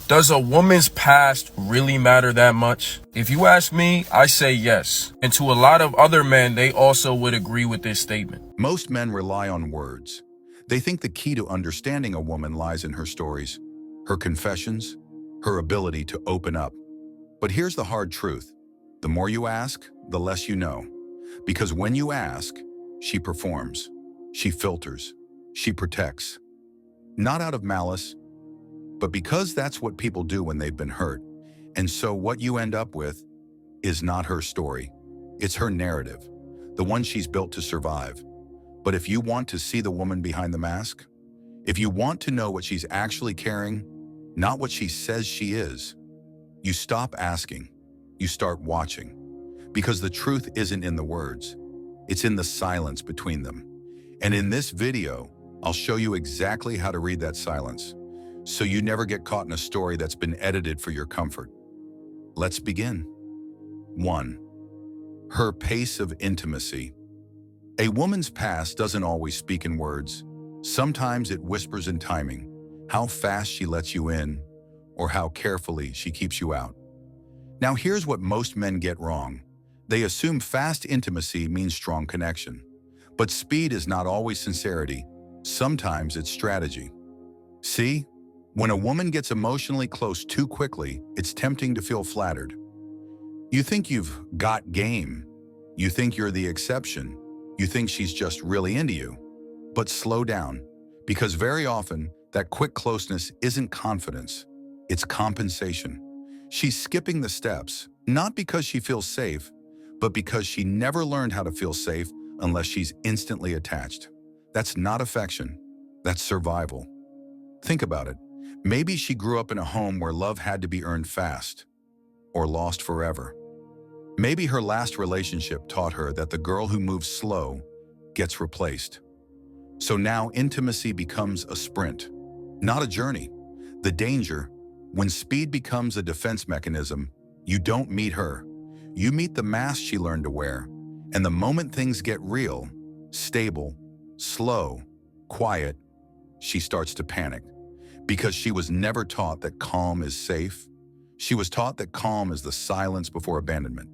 Does a woman's past really matter that much? If you ask me, I say yes. And to a lot of other men, they also would agree with this statement. Most men rely on words. They think the key to understanding a woman lies in her stories, her confessions, her ability to open up. But here's the hard truth. The more you ask, the less you know. Because when you ask, she performs, she filters, she protects. Not out of malice, but because that's what people do when they've been hurt. And so what you end up with is not her story. It's her narrative, the one she's built to survive. But if you want to see the woman behind the mask, if you want to know what she's actually carrying, not what she says she is, you stop asking, you start watching. Because the truth isn't in the words, it's in the silence between them. And in this video, I'll show you exactly how to read that silence, so you never get caught in a story that's been edited for your comfort. Let's begin. 1. Her pace of intimacy. A woman's past doesn't always speak in words. Sometimes it whispers in timing, how fast she lets you in, or how carefully she keeps you out. Now here's what most men get wrong. They assume fast intimacy means strong connection. But speed is not always sincerity. Sometimes it's strategy. See? When a woman gets emotionally close too quickly, it's tempting to feel flattered. You think you've got game. You think you're the exception. You think she's just really into you. But slow down, because very often that quick closeness isn't confidence, it's compensation. She's skipping the steps, not because she feels safe, but because she never learned how to feel safe unless she's instantly attached. That's not affection, that's survival. Think about it. Maybe she grew up in a home where love had to be earned fast, or lost forever. Maybe her last relationship taught her that the girl who moves slow gets replaced. So now intimacy becomes a sprint, not a journey. The danger, when speed becomes a defense mechanism, you don't meet her. You meet the mask she learned to wear. And the moment things get real, stable, slow, quiet, she starts to panic. Because she was never taught that calm is safe. She was taught that calm is the silence before abandonment.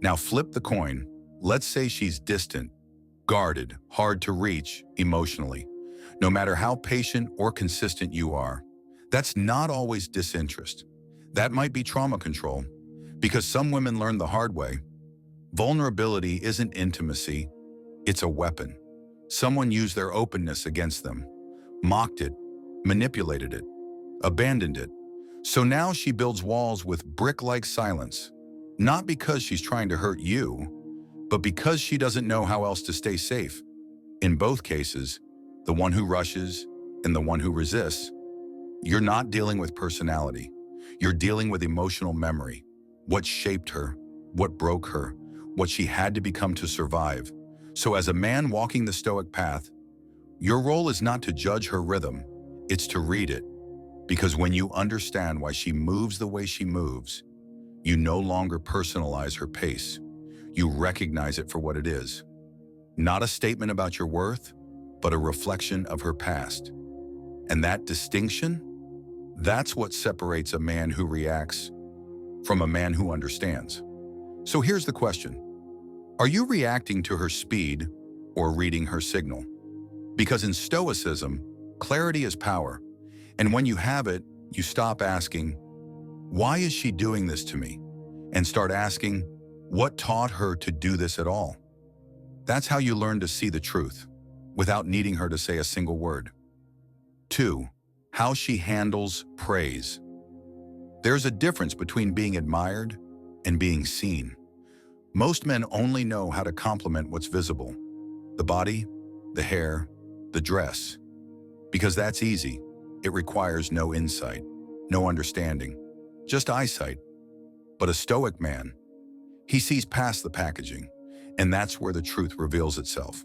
Now flip the coin. Let's say she's distant, guarded, hard to reach emotionally. No matter how patient or consistent you are, that's not always disinterest. That might be trauma control. Because some women learn the hard way. Vulnerability isn't intimacy, it's a weapon. Someone used their openness against them, mocked it, manipulated it, abandoned it. So now she builds walls with brick-like silence, not because she's trying to hurt you, but because she doesn't know how else to stay safe. In both cases, the one who rushes and the one who resists, you're not dealing with personality. You're dealing with emotional memory, what shaped her, what broke her, what she had to become to survive. So as a man walking the Stoic path, your role is not to judge her rhythm, it's to read it. Because when you understand why she moves the way she moves, you no longer personalize her pace. You recognize it for what it is. Not a statement about your worth, but a reflection of her past. And that distinction, that's what separates a man who reacts from a man who understands. So here's the question. Are you reacting to her speed or reading her signal? Because in Stoicism, clarity is power. And when you have it, you stop asking, why is she doing this to me? And start asking, what taught her to do this at all? That's how you learn to see the truth, without needing her to say a single word. 2. How she handles praise. There's a difference between being admired and being seen. Most men only know how to compliment what's visible. The body, the hair, the dress. Because that's easy. It requires no insight, no understanding, just eyesight. But a Stoic man, he sees past the packaging, and that's where the truth reveals itself.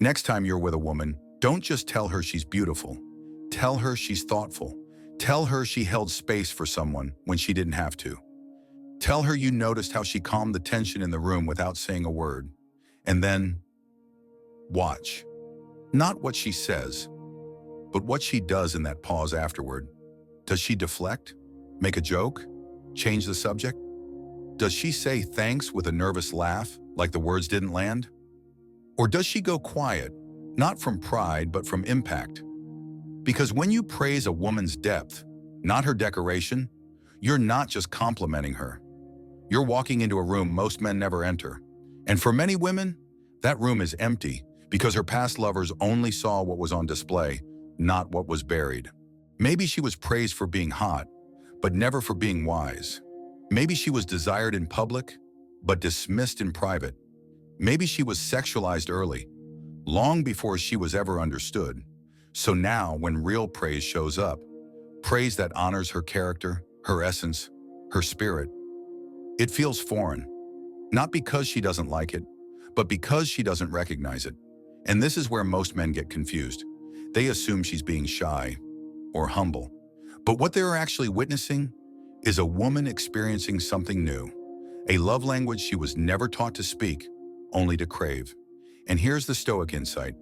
Next time you're with a woman, don't just tell her she's beautiful. Tell her she's thoughtful. Tell her she held space for someone when she didn't have to. Tell her you noticed how she calmed the tension in the room without saying a word. And then, watch. Not what she says, but what she does in that pause afterward. Does she deflect? Make a joke? Change the subject? Does she say thanks with a nervous laugh, like the words didn't land? Or does she go quiet, not from pride, but from impact? Because when you praise a woman's depth, not her decoration, you're not just complimenting her. You're walking into a room most men never enter. And for many women, that room is empty because her past lovers only saw what was on display, not what was buried. Maybe she was praised for being hot, but never for being wise. Maybe she was desired in public, but dismissed in private. Maybe she was sexualized early, long before she was ever understood. So now, when real praise shows up, praise that honors her character, her essence, her spirit, it feels foreign. Not because she doesn't like it, but because she doesn't recognize it. And this is where most men get confused. They assume she's being shy or humble. But what they're actually witnessing is a woman experiencing something new, a love language she was never taught to speak, only to crave. And here's the Stoic insight.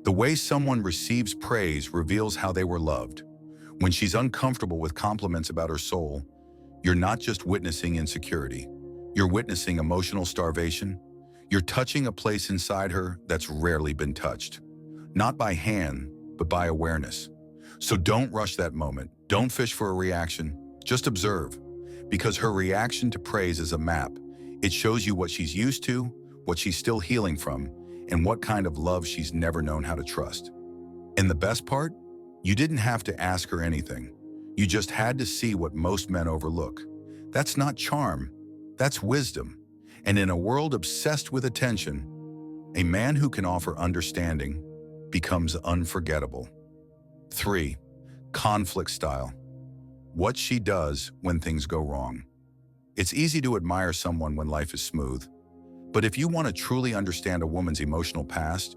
The way someone receives praise reveals how they were loved. When she's uncomfortable with compliments about her soul, you're not just witnessing insecurity. You're witnessing emotional starvation. You're touching a place inside her that's rarely been touched. Not by hand, but by awareness. So don't rush that moment. Don't fish for a reaction. Just observe. Because her reaction to praise is a map. It shows you what she's used to, what she's still healing from, and what kind of love she's never known how to trust. And the best part? You didn't have to ask her anything. You just had to see what most men overlook. That's not charm. That's wisdom. And in a world obsessed with attention, a man who can offer understanding becomes unforgettable. 3. Conflict style. What she does when things go wrong. It's easy to admire someone when life is smooth. But if you want to truly understand a woman's emotional past,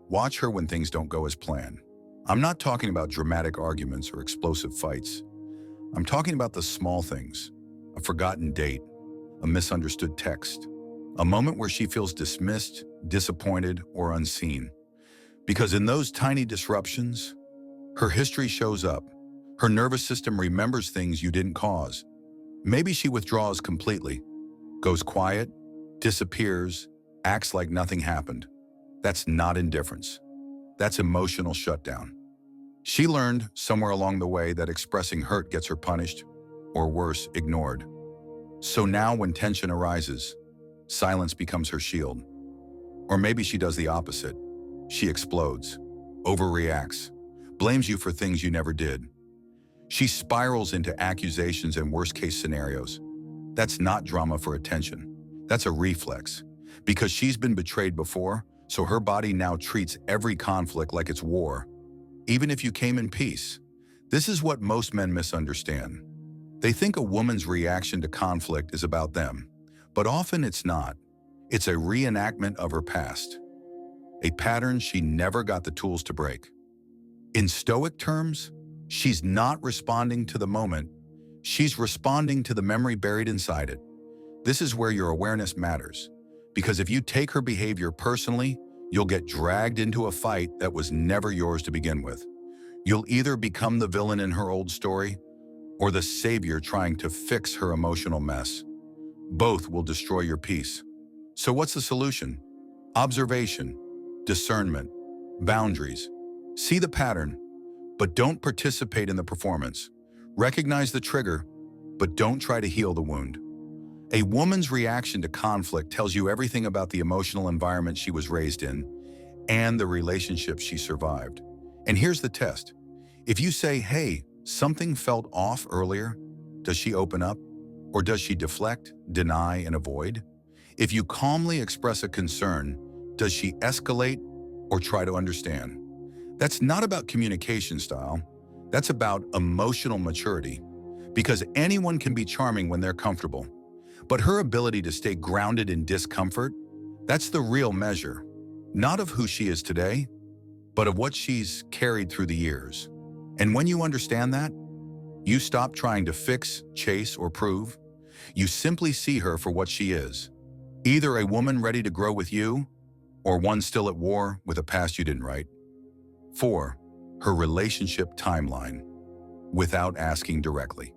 watch her when things don't go as planned. I'm not talking about dramatic arguments or explosive fights. I'm talking about the small things. A forgotten date, a misunderstood text, a moment where she feels dismissed, disappointed, or unseen. Because in those tiny disruptions, her history shows up. Her nervous system remembers things you didn't cause. Maybe she withdraws completely, goes quiet, disappears, acts like nothing happened. That's not indifference. That's emotional shutdown. She learned somewhere along the way that expressing hurt gets her punished, or worse, ignored. So now when tension arises, silence becomes her shield. Or maybe she does the opposite. She explodes, overreacts, blames you for things you never did. She spirals into accusations and worst-case scenarios. That's not drama for attention. That's a reflex. Because she's been betrayed before, so her body now treats every conflict like it's war, even if you came in peace. This is what most men misunderstand. They think a woman's reaction to conflict is about them, but often it's not. It's a reenactment of her past, a pattern she never got the tools to break. In Stoic terms, she's not responding to the moment, she's responding to the memory buried inside it. This is where your awareness matters, because if you take her behavior personally, you'll get dragged into a fight that was never yours to begin with. You'll either become the villain in her old story, or the savior trying to fix her emotional mess. Both will destroy your peace. So what's the solution? Observation, discernment, boundaries. See the pattern, but don't participate in the performance. Recognize the trigger, but don't try to heal the wound. A woman's reaction to conflict tells you everything about the emotional environment she was raised in and the relationships she survived. And here's the test. If you say, hey, something felt off earlier, does she open up? Or does she deflect, deny, and avoid? If you calmly express a concern, does she escalate or try to understand? That's not about communication style. That's about emotional maturity. Because anyone can be charming when they're comfortable. But her ability to stay grounded in discomfort, that's the real measure. Not of who she is today, but of what she's carried through the years. And when you understand that, you stop trying to fix, chase, or prove. You simply see her for what she is. Either a woman ready to grow with you, or one still at war with a past you didn't write. 4. Her relationship timeline, without asking directly.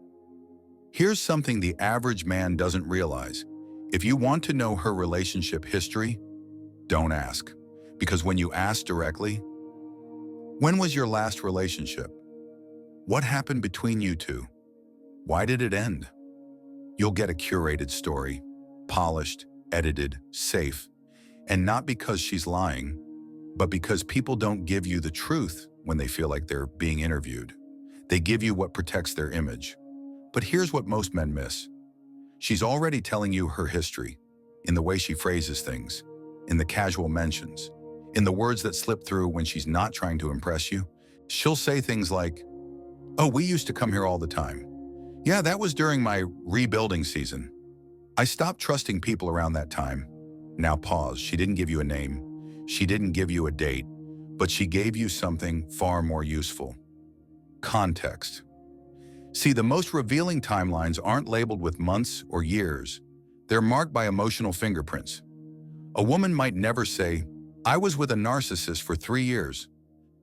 Here's something the average man doesn't realize. If you want to know her relationship history, don't ask. Because when you ask directly, when was your last relationship? What happened between you two? Why did it end? You'll get a curated story, polished, edited, safe, and not because she's lying, but because people don't give you the truth when they feel like they're being interviewed. They give you what protects their image. But here's what most men miss. She's already telling you her history, in the way she phrases things, in the casual mentions, in the words that slip through when she's not trying to impress you. She'll say things like, "Oh, we used to come here all the time. Yeah, that was during my rebuilding season. I stopped trusting people around that time." Now pause. She didn't give you a name. She didn't give you a date, but she gave you something far more useful. Context. See, the most revealing timelines aren't labeled with months or years. They're marked by emotional fingerprints. A woman might never say, "I was with a narcissist for 3 years,"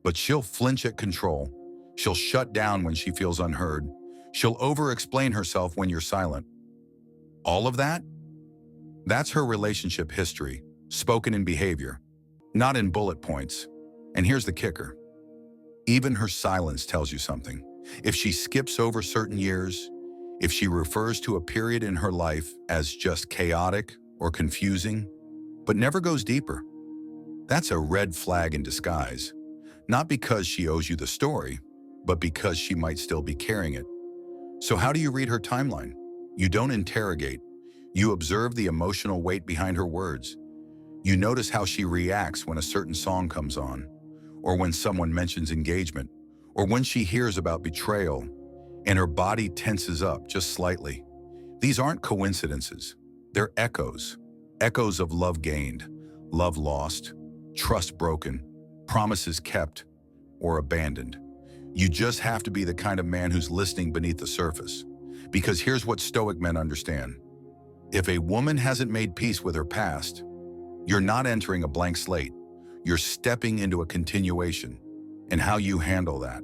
but she'll flinch at control. She'll shut down when she feels unheard. She'll over-explain herself when you're silent. All of that? That's her relationship history, spoken in behavior, not in bullet points. And here's the kicker. Even her silence tells you something. If she skips over certain years, if she refers to a period in her life as just chaotic or confusing, but never goes deeper, that's a red flag in disguise. Not because she owes you the story, but because she might still be carrying it. So how do you read her timeline? You don't interrogate. You observe the emotional weight behind her words. You notice how she reacts when a certain song comes on, or when someone mentions engagement, or when she hears about betrayal, and her body tenses up just slightly. These aren't coincidences. They're echoes. Echoes of love gained, love lost, trust broken, promises kept, or abandoned. You just have to be the kind of man who's listening beneath the surface. Because here's what Stoic men understand. If a woman hasn't made peace with her past, you're not entering a blank slate. You're stepping into a continuation. And how you handle that,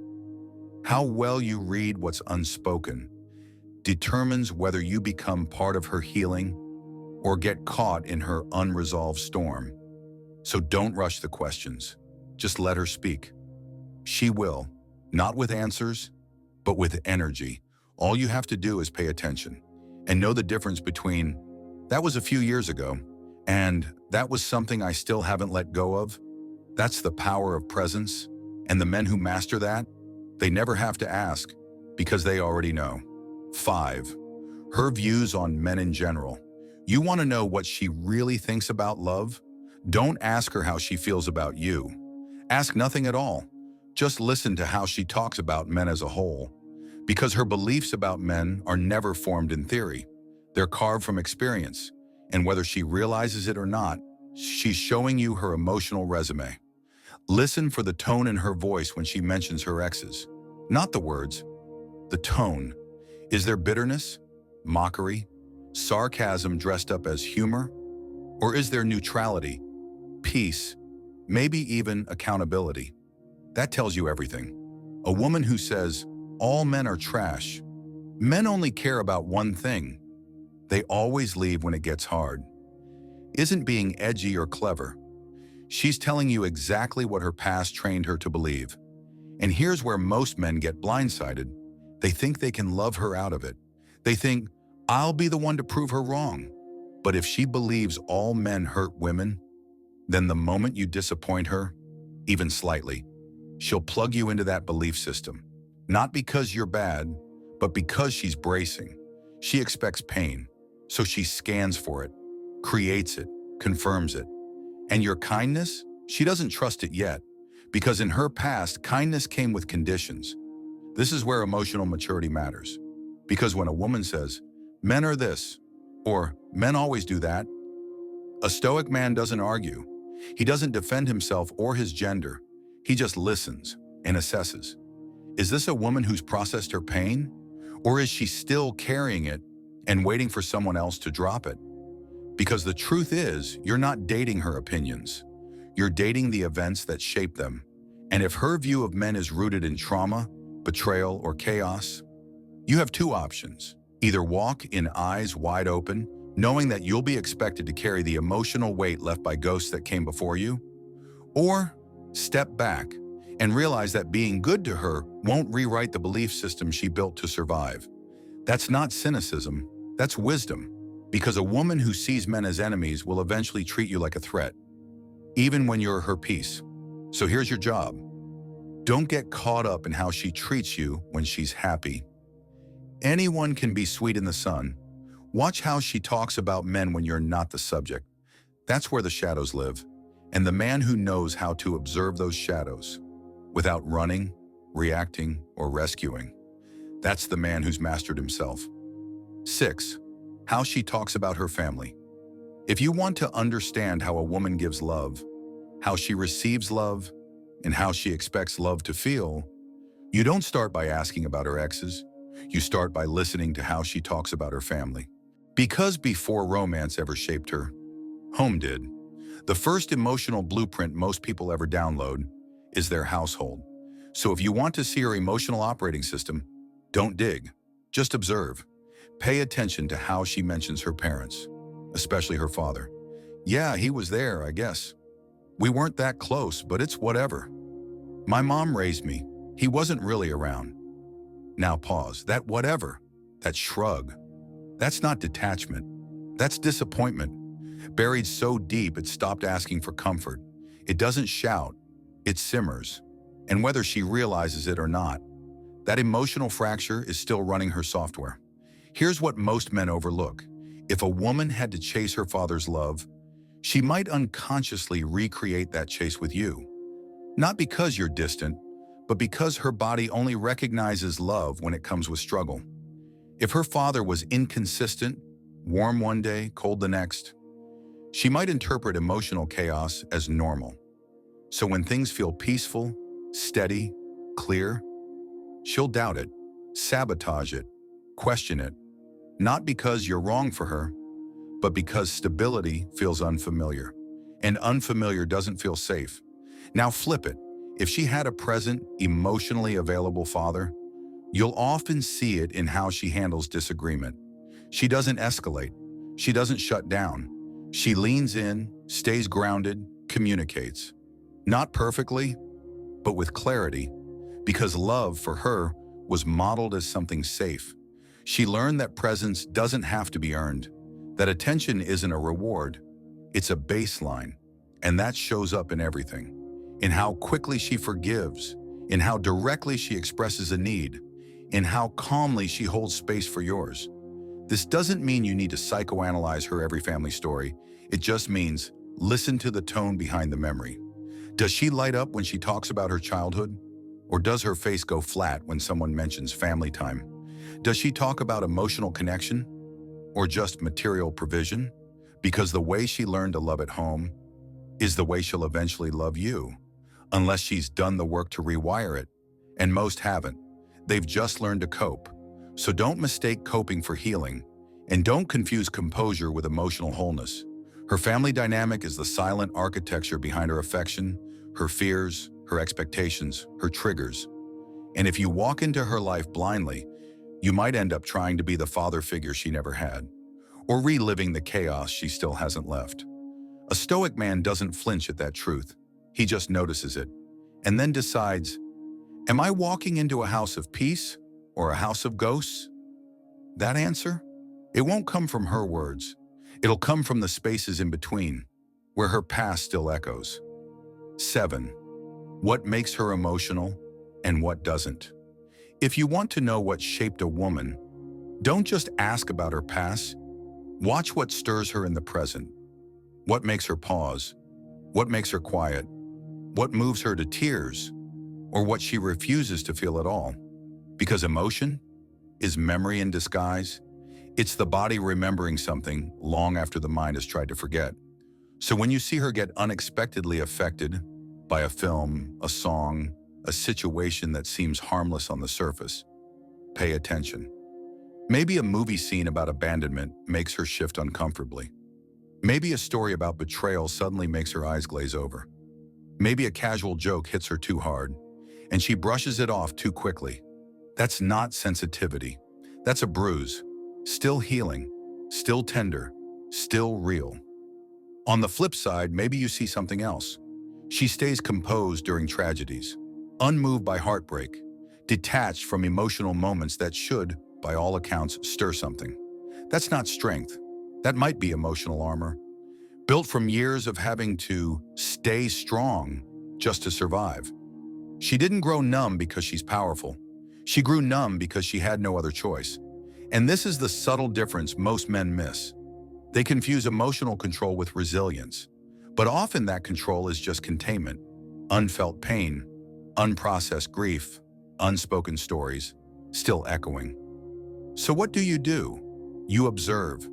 how well you read what's unspoken, determines whether you become part of her healing or get caught in her unresolved storm. So don't rush the questions. Just let her speak. She will, not with answers, but with energy. All you have to do is pay attention and know the difference between "that was a few years ago" and "that was something I still haven't let go of." That's the power of presence. And the men who master that, they never have to ask because they already know. 5. Her views on men in general. You want to know what she really thinks about love? Don't ask her how she feels about you. Ask nothing at all. Just listen to how she talks about men as a whole. Because her beliefs about men are never formed in theory. They're carved from experience. And whether she realizes it or not, she's showing you her emotional resume. Listen for the tone in her voice when she mentions her exes. Not the words, the tone. Is there bitterness, mockery, sarcasm dressed up as humor? Or is there neutrality, peace, maybe even accountability? That tells you everything. A woman who says, "all men are trash," men only care about one thing. They always leave when it gets hard, isn't being edgy or clever. She's telling you exactly what her past trained her to believe. And here's where most men get blindsided. They think they can love her out of it. They think, "I'll be the one to prove her wrong." But if she believes all men hurt women, then the moment you disappoint her, even slightly, she'll plug you into that belief system. Not because you're bad, but because she's bracing. She expects pain, so she scans for it, creates it, confirms it. And your kindness, she doesn't trust it yet, because in her past, kindness came with conditions. This is where emotional maturity matters. Because when a woman says, "men are this," or "men always do that," a Stoic man doesn't argue. He doesn't defend himself or his gender. He just listens and assesses. Is this a woman who's processed her pain? Or is she still carrying it and waiting for someone else to drop it? Because the truth is, you're not dating her opinions. You're dating the events that shape them. And if her view of men is rooted in trauma, betrayal, or chaos, you have two options. Either walk in eyes wide open, knowing that you'll be expected to carry the emotional weight left by ghosts that came before you, or step back and realize that being good to her won't rewrite the belief system she built to survive. That's not cynicism, that's wisdom, because a woman who sees men as enemies will eventually treat you like a threat, even when you're her peace. So here's your job. Don't get caught up in how she treats you when she's happy. Anyone can be sweet in the sun. Watch how she talks about men when you're not the subject. That's where the shadows live. And the man who knows how to observe those shadows without running, reacting, or rescuing, that's the man who's mastered himself. 6. How she talks about her family. If you want to understand how a woman gives love, how she receives love, and how she expects love to feel, you don't start by asking about her exes. You start by listening to how she talks about her family. Because before romance ever shaped her, home did. The first emotional blueprint most people ever download is their household. So if you want to see her emotional operating system, don't dig, just observe. Pay attention to how she mentions her parents, especially her father. Yeah, he was there, I guess. We weren't that close, but it's whatever. My mom raised me. He wasn't really around. Now pause. That whatever, that shrug, that's not detachment. That's disappointment. Buried so deep it stopped asking for comfort. It doesn't shout, it simmers. And whether she realizes it or not, that emotional fracture is still running her software. Here's what most men overlook. If a woman had to chase her father's love, she might unconsciously recreate that chase with you. Not because you're distant, but because her body only recognizes love when it comes with struggle. If her father was inconsistent, warm one day, cold the next, she might interpret emotional chaos as normal. So when things feel peaceful, steady, clear, she'll doubt it, sabotage it, question it, not because you're wrong for her, but because stability feels unfamiliar, and unfamiliar doesn't feel safe. Now flip it. If she had a present, emotionally available father, you'll often see it in how she handles disagreement. She doesn't escalate. She doesn't shut down. She leans in, stays grounded, communicates. Not perfectly, but with clarity, because love for her was modeled as something safe. She learned that presence doesn't have to be earned, that attention isn't a reward, it's a baseline, and that shows up in everything. In how quickly she forgives, in how directly she expresses a need, in how calmly she holds space for yours. This doesn't mean you need to psychoanalyze her every family story. It just means listen to the tone behind the memory. Does she light up when she talks about her childhood? Or does her face go flat when someone mentions family time? Does she talk about emotional connection? Or just material provision? Because the way she learned to love at home is the way she'll eventually love you, unless she's done the work to rewire it. And most haven't. They've just learned to cope. So don't mistake coping for healing, and don't confuse composure with emotional wholeness. Her family dynamic is the silent architecture behind her affection, her fears, her expectations, her triggers. And if you walk into her life blindly, you might end up trying to be the father figure she never had, or reliving the chaos she still hasn't left. A Stoic man doesn't flinch at that truth. He just notices it, and then decides, am I walking into a house of peace or a house of ghosts? That answer? It won't come from her words. It'll come from the spaces in between, where her past still echoes. 7. What makes her emotional and what doesn't? If you want to know what shaped a woman, don't just ask about her past. Watch what stirs her in the present. What makes her pause? What makes her quiet? What moves her to tears? Or what she refuses to feel at all? Because emotion is memory in disguise. It's the body remembering something long after the mind has tried to forget. So when you see her get unexpectedly affected by a film, a song, a situation that seems harmless on the surface, pay attention. Maybe a movie scene about abandonment makes her shift uncomfortably. Maybe a story about betrayal suddenly makes her eyes glaze over. Maybe a casual joke hits her too hard, and she brushes it off too quickly. That's not sensitivity. That's a bruise. still healing, still tender, still real. On the flip side, maybe you see something else. She stays composed during tragedies, unmoved by heartbreak, detached from emotional moments that should, by all accounts, stir something. That's not strength. That might be emotional armor, built from years of having to stay strong just to survive. She didn't grow numb because she's powerful. She grew numb because she had no other choice. And this is the subtle difference most men miss. They confuse emotional control with resilience, but often that control is just containment, unfelt pain, unprocessed grief, unspoken stories, still echoing. So what do? You observe.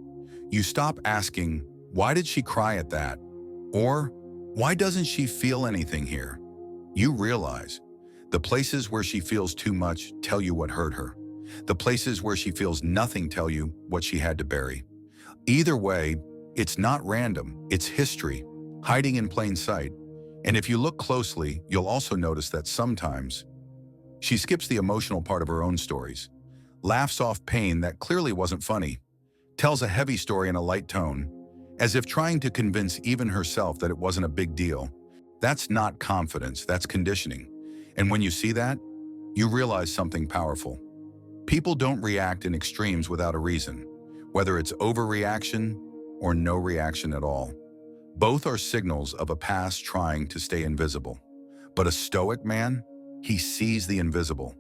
You stop asking, why did she cry at that? Or, why doesn't she feel anything here? You realize the places where she feels too much tell you what hurt her. The places where she feels nothing tell you what she had to bury. Either way, it's not random, it's history, hiding in plain sight. And if you look closely, you'll also notice that sometimes she skips the emotional part of her own stories, laughs off pain that clearly wasn't funny, tells a heavy story in a light tone, as if trying to convince even herself that it wasn't a big deal. That's not confidence, that's conditioning. And when you see that, you realize something powerful. People don't react in extremes without a reason, whether it's overreaction or no reaction at all. Both are signals of a past trying to stay invisible. But a Stoic man, he sees the invisible.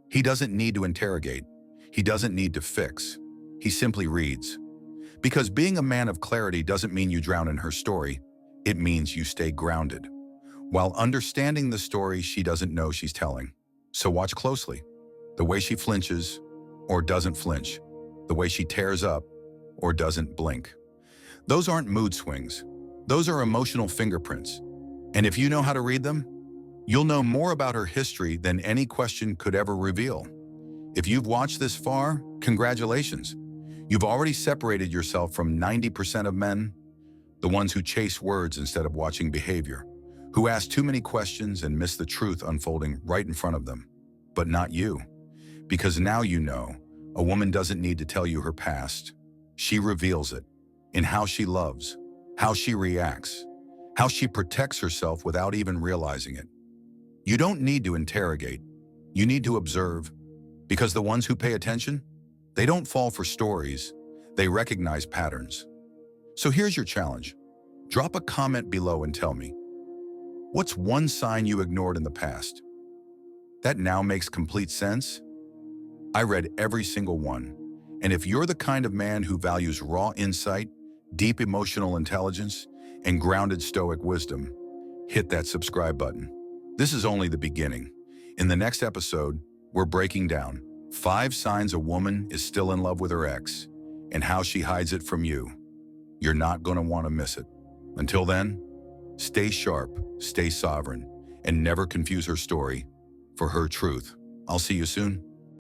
He doesn't need to interrogate. He doesn't need to fix. He simply reads. Because being a man of clarity doesn't mean you drown in her story. It means you stay grounded, while understanding the story she doesn't know she's telling. So watch closely. The way she flinches or doesn't flinch. The way she tears up or doesn't blink. Those aren't mood swings. Those are emotional fingerprints. And if you know how to read them, you'll know more about her history than any question could ever reveal. If you've watched this far, congratulations. You've already separated yourself from 90% of men, the ones who chase words instead of watching behavior, who ask too many questions and miss the truth unfolding right in front of them. But not you. Because now you know, a woman doesn't need to tell you her past. She reveals it in how she loves, how she reacts, how she protects herself without even realizing it. You don't need to interrogate. You need to observe. Because the ones who pay attention, they don't fall for stories. They recognize patterns. So here's your challenge. Drop a comment below and tell me, what's one sign you ignored in the past? That now makes complete sense. I read every single one. And if you're the kind of man who values raw insight, deep emotional intelligence, and grounded Stoic wisdom, hit that subscribe button. This is only the beginning. In the next episode, we're breaking down 5 signs a woman is still in love with her ex and how she hides it from you. You're not going to want to miss it. Until then, stay sharp, stay sovereign, and never confuse her story for her truth. I'll see you soon.